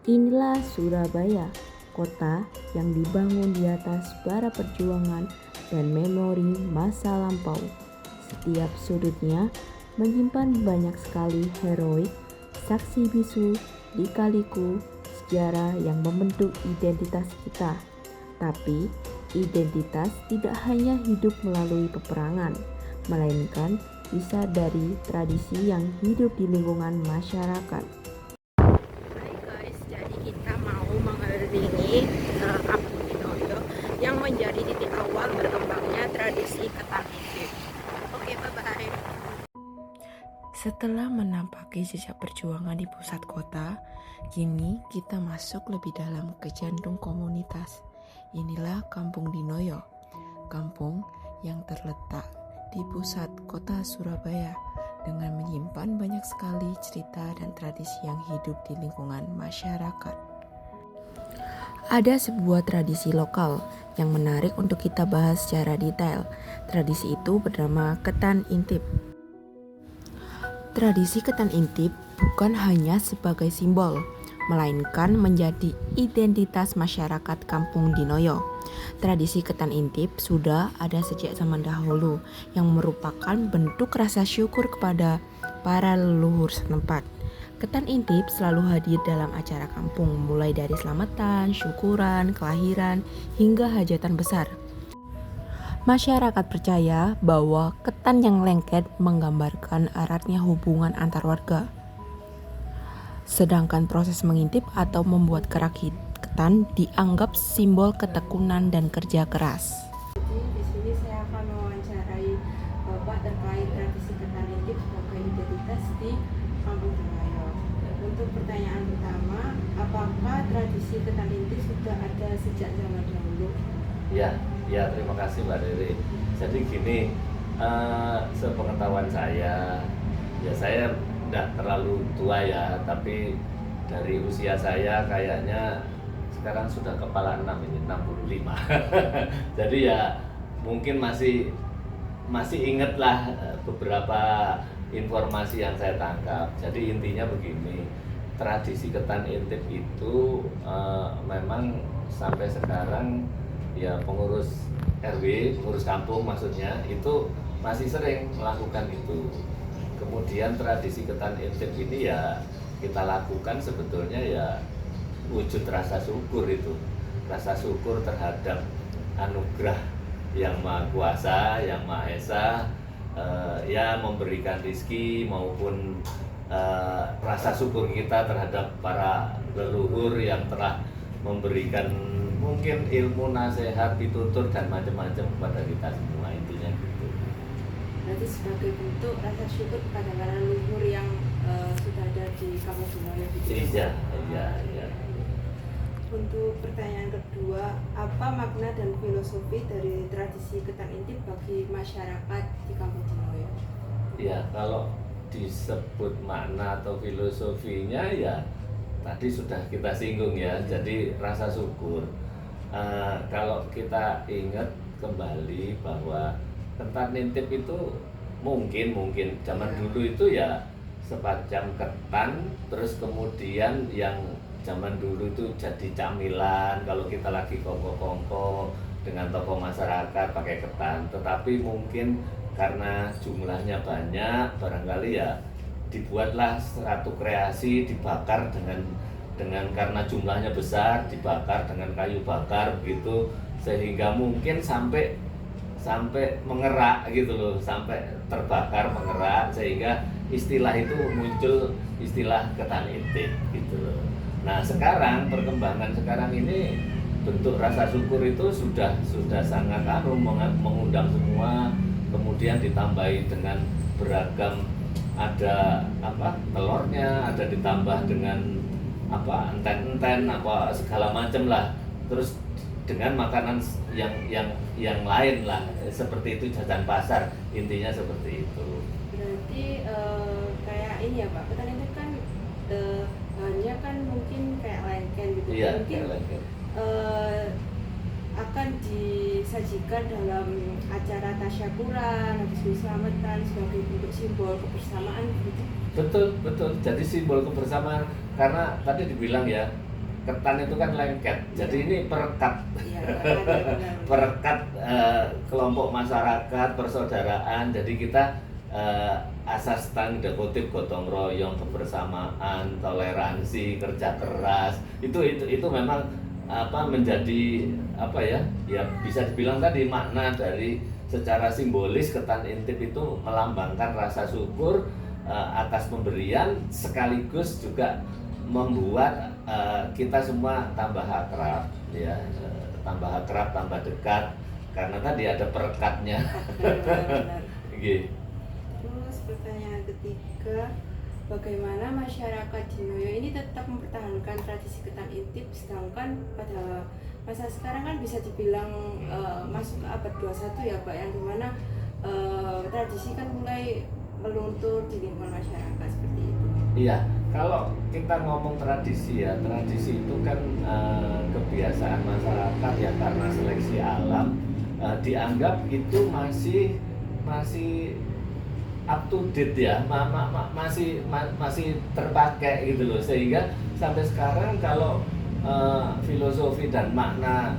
Inilah Surabaya, kota yang dibangun di atas bara perjuangan dan memori masa lampau. Setiap sudutnya menyimpan banyak sekali heroik, saksi bisu, lika-liku, sejarah yang membentuk identitas kita. Tapi, identitas tidak hanya hidup melalui peperangan, melainkan bisa dari tradisi yang hidup di lingkungan masyarakat. Hai guys, jadi kita mau mengiringi Kampung Dinoyo yang menjadi titik awal berkembangnya tradisi ketan intip. Oke, bye-bye. Setelah menampaki jejak perjuangan di pusat kota, kini kita masuk lebih dalam ke jantung komunitas. Inilah Kampung Dinoyo, kampung yang terletak di pusat kota Surabaya dengan menyimpan banyak sekali cerita dan tradisi yang hidup di lingkungan masyarakat. Ada sebuah tradisi lokal yang menarik untuk kita bahas secara detail. Tradisi itu bernama ketan intip. Tradisi ketan intip bukan hanya sebagai simbol, melainkan menjadi identitas masyarakat Kampung Dinoyo. Tradisi ketan intip sudah ada sejak zaman dahulu yang merupakan bentuk rasa syukur kepada para leluhur setempat. Ketan intip selalu hadir dalam acara kampung, mulai dari selamatan, syukuran, kelahiran, hingga hajatan besar. Masyarakat percaya bahwa ketan yang lengket menggambarkan eratnya hubungan antar warga. Sedangkan proses mengintip atau membuat kerak ketan dianggap simbol ketekunan dan kerja keras. Jadi di sini saya akan mewawancarai Bapak terkait tradisi ketan intip sebagai identitas di Kampung Dinoyo. Untuk pertanyaan pertama, apakah tradisi ketan intip sudah ada sejak zaman dahulu? Ya, terima kasih Mbak Riri. Jadi gini, sepengetahuan saya, ya saya tidak terlalu tua ya, tapi dari usia saya kayaknya sekarang sudah kepala 6 ini, 65. Jadi ya mungkin masih inget lah beberapa informasi yang saya tangkap. Jadi intinya begini, tradisi ketan intip itu memang sampai sekarang ya pengurus RW, pengurus kampung maksudnya, itu masih sering melakukan itu. Kemudian tradisi ketan intip ini ya kita lakukan sebetulnya ya wujud rasa syukur itu. Rasa syukur terhadap anugerah yang Maha Kuasa, yang Maha Esa, ya memberikan rezeki maupun rasa syukur kita terhadap para leluhur yang telah memberikan mungkin ilmu, nasihat, pitutur dan macam-macam kepada kita semua, intinya gitu. Berarti sebagai bentuk rasa syukur kepada para leluhur yang sudah ada di Kampung Dinoyo gitu. Iya. Untuk pertanyaan kedua, apa makna dan filosofi dari tradisi ketan intip bagi masyarakat di Kampung Dinoyo? Ya, kalau disebut makna atau filosofinya ya tadi sudah kita singgung ya. Jadi rasa syukur. Kalau kita ingat kembali bahwa ketan intip itu mungkin zaman dulu itu ya semacam ketan, terus kemudian yang zaman dulu itu jadi camilan kalau kita lagi kongko-kongko dengan tokoh masyarakat pakai ketan. Tetapi mungkin karena jumlahnya banyak, barangkali ya dibuatlah satu kreasi, dibakar dengan karena jumlahnya besar, dibakar dengan kayu bakar begitu, sehingga mungkin sampai mengerak gitu loh, sampai terbakar mengerak, sehingga istilah itu muncul, istilah ketan intip gitu loh. Nah sekarang perkembangan sekarang ini bentuk rasa syukur itu sudah sangat mengundang semua, kemudian ditambahi dengan beragam, ada telurnya, ada ditambah dengan enten-enten segala macam lah, terus dengan makanan yang lain lah, seperti itu, jajan pasar, intinya seperti itu. Berarti kayak ini ya Pak, ketan intip kan bahannya kan mungkin kayak lengken gitu. Iya, mungkin akan disajikan dalam acara tasyakuran, habis selamatan sebagai bentuk simbol kebersamaan gitu. Betul. Jadi simbol kebersamaan, karena tadi dibilang ya, ketan itu kan lengket, jadi ini perekat. Iya, benar. Perekat kelompok masyarakat, persaudaraan. Jadi kita asas tanda kutip gotong royong, kebersamaan, toleransi, kerja keras. Itu memang menjadi ya bisa dibilang tadi makna dari secara simbolis ketan intip itu melambangkan rasa syukur atas pemberian, sekaligus juga membuat kita semua tambah akrab, ya, tambah akrab, tambah dekat, karena tadi ada perekatnya. Benar. Gitu. Terus pertanyaan ketiga, bagaimana masyarakat Dinoyo ini tetap mempertahankan tradisi ketan intip sedangkan pada masa sekarang kan bisa dibilang masuk ke abad 21 ya Pak, yang dimana tradisi kan mulai meluntur di lingkungan masyarakat seperti itu. Iya, kalau kita ngomong tradisi ya, tradisi itu kan kebiasaan masyarakat ya, karena seleksi alam dianggap itu masih up to date ya, masih terpakai gitu loh, sehingga sampai sekarang kalau filosofi dan makna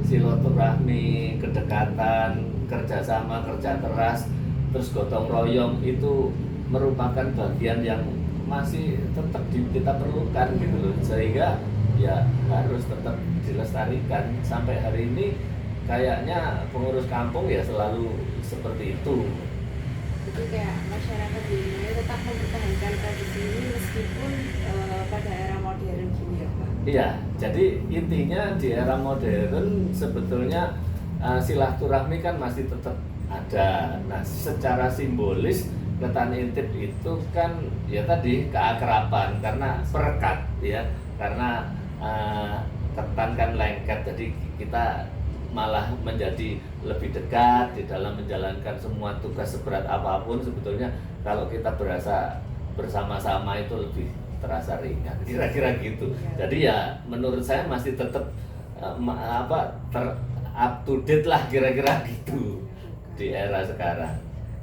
silaturahmi, kedekatan, kerjasama, kerja keras, terus gotong royong itu merupakan bagian yang masih tetap kita perlukan gitu loh, sehingga ya harus tetap dilestarikan sampai hari ini. Kayaknya pengurus kampung ya selalu seperti itu. Jadi kayak masyarakat di Indonesia tetap mempertahankan tradisi ini meskipun pada era modern gini ya Pak. Iya, jadi intinya di era modern sebetulnya silaturahmi kan masih tetap ada. Nah, secara simbolis ketan intip itu kan ya tadi keakraban, karena perekat ya, karena ketan kan lengket, jadi kita malah menjadi lebih dekat di dalam menjalankan semua tugas seberat apapun. Sebetulnya kalau kita berasa bersama-sama itu lebih terasa ringan, kira-kira gitu. Jadi ya menurut saya masih tetap up to date lah, kira-kira gitu di era sekarang.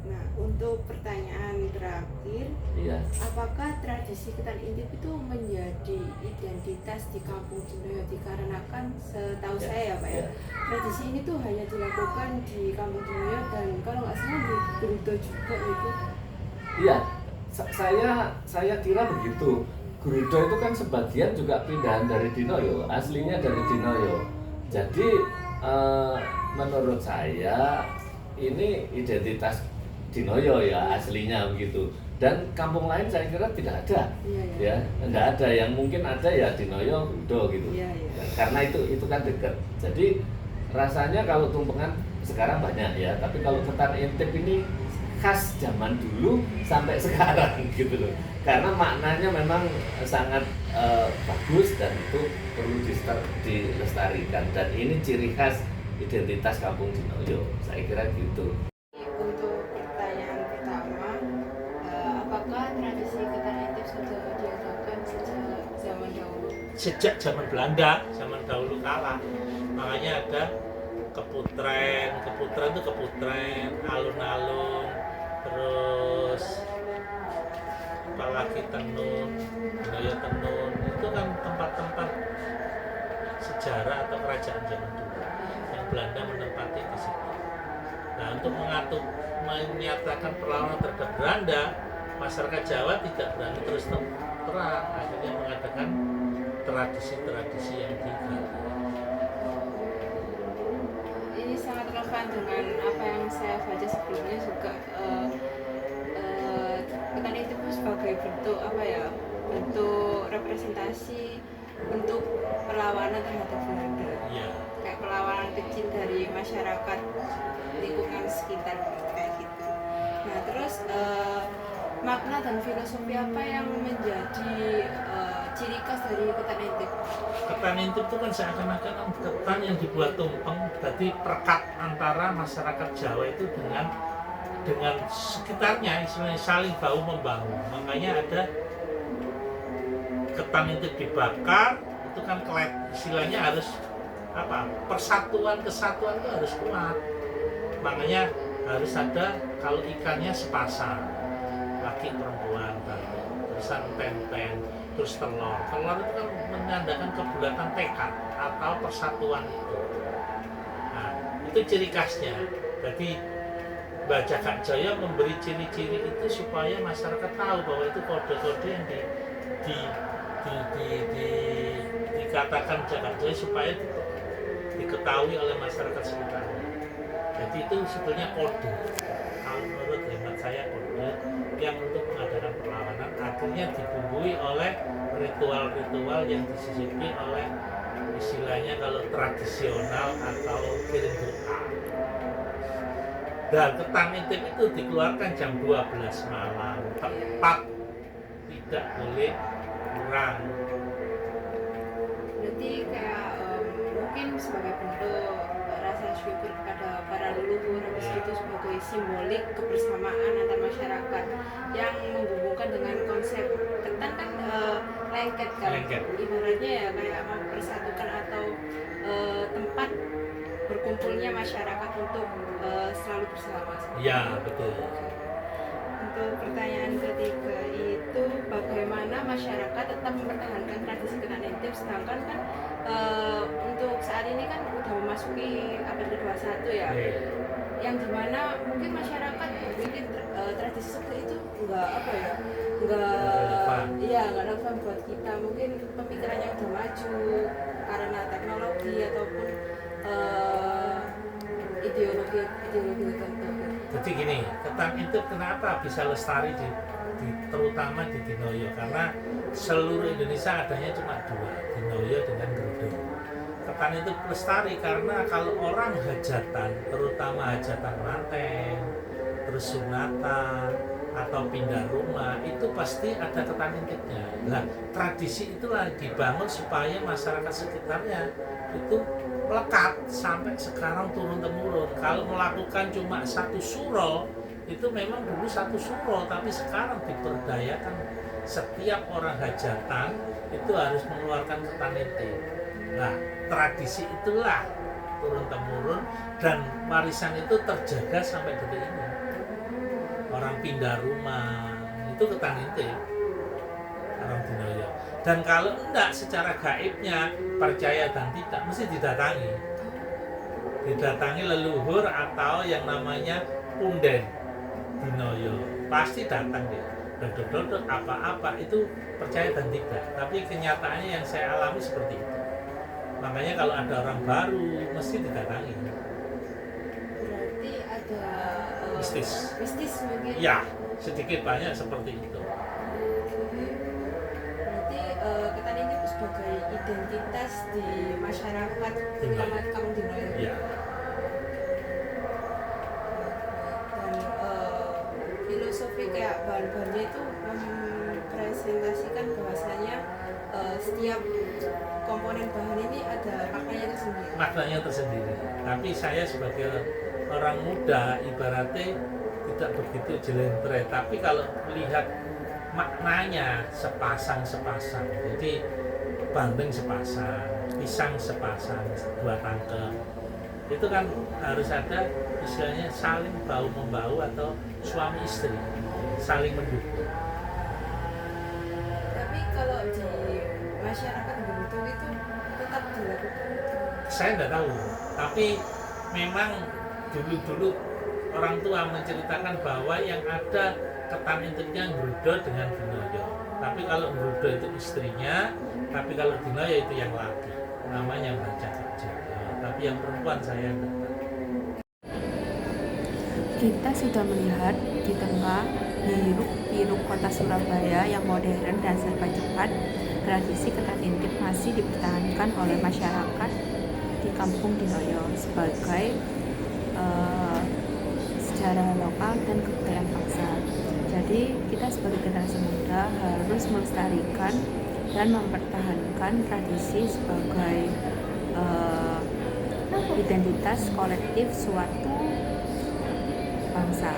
Nah, untuk pertanyaan terakhir, Iya. apakah tradisi ketan intip itu menjadi identitas di kampung Dinoyo? Dikarenakan setahu Ya, saya ya Pak ya, tradisi ini tuh hanya dilakukan di kampung Dinoyo dan kalau nggak salah di Gerudo juga itu. Iya, saya kira begitu. Gerudo itu kan sebagian juga pindahan dari Dinoyo, aslinya dari Dinoyo. Jadi menurut saya ini identitas Dinoyo ya aslinya begitu. Dan kampung lain saya kira tidak ada. Iya. Ya, enggak ada. Yang mungkin ada ya Dinoyo, Gerudo gitu. Iya. Karena itu kan dekat. Jadi rasanya kalau tumpengan sekarang banyak ya, tapi kalau ketan intip ini khas zaman dulu sampai sekarang gitu loh. Karena maknanya memang sangat bagus dan itu perlu dilestarikan, dan ini ciri khas identitas kampung Dinoyo. Saya kira gitu. Untuk pertanyaan pertama, apakah tradisi ketan intip sudah diadakan sejak zaman dahulu? Sejak zaman Belanda, zaman dahulu kala. Makanya ada keputren itu keputren, alun-alun, terus apalagi tenun, budaya tenun, itu kan tempat-tempat sejarah atau kerajaan zaman dulu yang Belanda menempati di situ. Nah, untuk menyatakan perlawanan terhadap Belanda, masyarakat Jawa tidak berani terus terang, akhirnya mengadakan tradisi-tradisi yang diganti. Ini sangat relevan dengan apa yang saya baca sebelumnya juga. Ketan intip itu sebagai bentuk bentuk representasi untuk perlawanan terhadap Belanda. Iya. Kayak perlawanan kecil dari masyarakat lingkungan sekitar kayak gitu. Nah, terus makna dan filosofi apa yang menjadi ciri khas dari ketan intip? Ketan intip itu kan seakan-akan ketan yang dibuat tumpeng, berarti perekat antara masyarakat Jawa itu dengan sekitarnya, istilahnya saling bahu membahu. Makanya ada ketan intip dibakar, itu kan istilahnya harus kesatuan itu harus kuat. Makanya harus ada, kalau ikannya sepasang, laki perempuan, terusan pen-pen. terus telur itu kan menandakan kebulatan tekad atau persatuan itu. Nah, itu ciri khasnya. Jadi Baca Kak Jaya memberi ciri-ciri itu supaya masyarakat tahu bahwa itu kode-kode yang di, dikatakan Cak Jaya supaya diketahui oleh masyarakat sekitar. Jadi itu sebetulnya kode. Kalau menurut hemat saya kode yang untuk mengadakan perlawanan, artinya dibumbui oleh ritual-ritual yang disisipi oleh istilahnya kalau tradisional atau kirim doa. Dan ketan intip itu dikeluarkan jam 12 malam, tepat, tidak boleh kurang. Berarti kayak mungkin sebagai bentuk rasa syukur kepada para leluhur, habis itu sebagai simbolik kebersamaan antar masyarakat yang menghubungkan dengan konsep ketan kan lengket kan, ibaratnya ya kayak mempersatukan atau tempat berkumpulnya masyarakat untuk selalu bersama. Ya, betul. Untuk pertanyaan ketiga itu bagaimana masyarakat tetap mempertahankan tradisi ketan intip sedangkan kan untuk saat ini kan udah memasuki abad ke-21 ya, yang dimana mungkin masyarakat berpikir tradisi seperti itu nggak relevan buat kita, mungkin pemikirannya udah maju karena teknologi ataupun ideologi tertentu. Jadi gini, ketan intip kenapa bisa lestari terutama di Dinoyo? Karena seluruh Indonesia adanya cuma 2, Dinoyo dengan Grogol. Ketan intip lestari karena kalau orang hajatan, terutama hajatan manten, terus sunatan atau pindah rumah, itu pasti ada ketan intipnya. Nah, tradisi itulah dibangun supaya masyarakat sekitarnya itu melekat sampai sekarang turun-temurun. Kalau melakukan cuma satu suro, itu memang dulu satu suro, tapi sekarang diperdayakan setiap orang hajatan itu harus mengeluarkan ketan intip. Nah, tradisi itulah turun-temurun dan warisan itu terjaga sampai detik ini. Orang pindah rumah itu ketan intip, orang Dinoyo. Dan kalau enggak secara gaibnya, percaya dan tidak, mesti didatangi leluhur atau yang namanya punden Dinoyo, pasti datang dia, dodok-dodok apa-apa, itu percaya dan tidak. Tapi kenyataannya yang saya alami seperti itu. Makanya kalau ada orang baru mesti didatangi. Berarti ada mistis mungkin ya, sedikit banyak seperti itu. Ketan intip sebagai identitas di masyarakat terutama Kampung Dinoyo. Ya. Dan filosofi kayak bahan-bahannya itu mempresentasikan bahwasanya setiap komponen bahan ini ada maknanya tersendiri. Tapi saya sebagai orang muda ibaratnya tidak begitu jelentre. Tapi kalau melihat maknanya sepasang, jadi bandeng sepasang, pisang sepasang, 2 tangkep, itu kan harus ada istilahnya saling bahu membahu atau suami istri saling mendukung. Tapi kalau di masyarakat Belitung itu tetap dilakukan? Saya nggak tahu, tapi memang dulu orang tua menceritakan bahwa yang ada ketan intipnya Ngrudo dengan Dinoyo. Tapi kalau Ngrudo itu istrinya, tapi kalau Dinoyo itu yang laki, namanya Baca Kak Jaya. Tapi yang perempuan saya enggak tahu. Kita sudah melihat di tengah hiruk-pikuk kota Surabaya yang modern dan serba cepat, tradisi ketan intip masih dipertahankan oleh masyarakat di Kampung Dinoyo sebagai sejarah lokal dan kebudayaan bangsa. Jadi kita sebagai generasi muda harus melestarikan dan mempertahankan tradisi sebagai identitas kolektif suatu bangsa.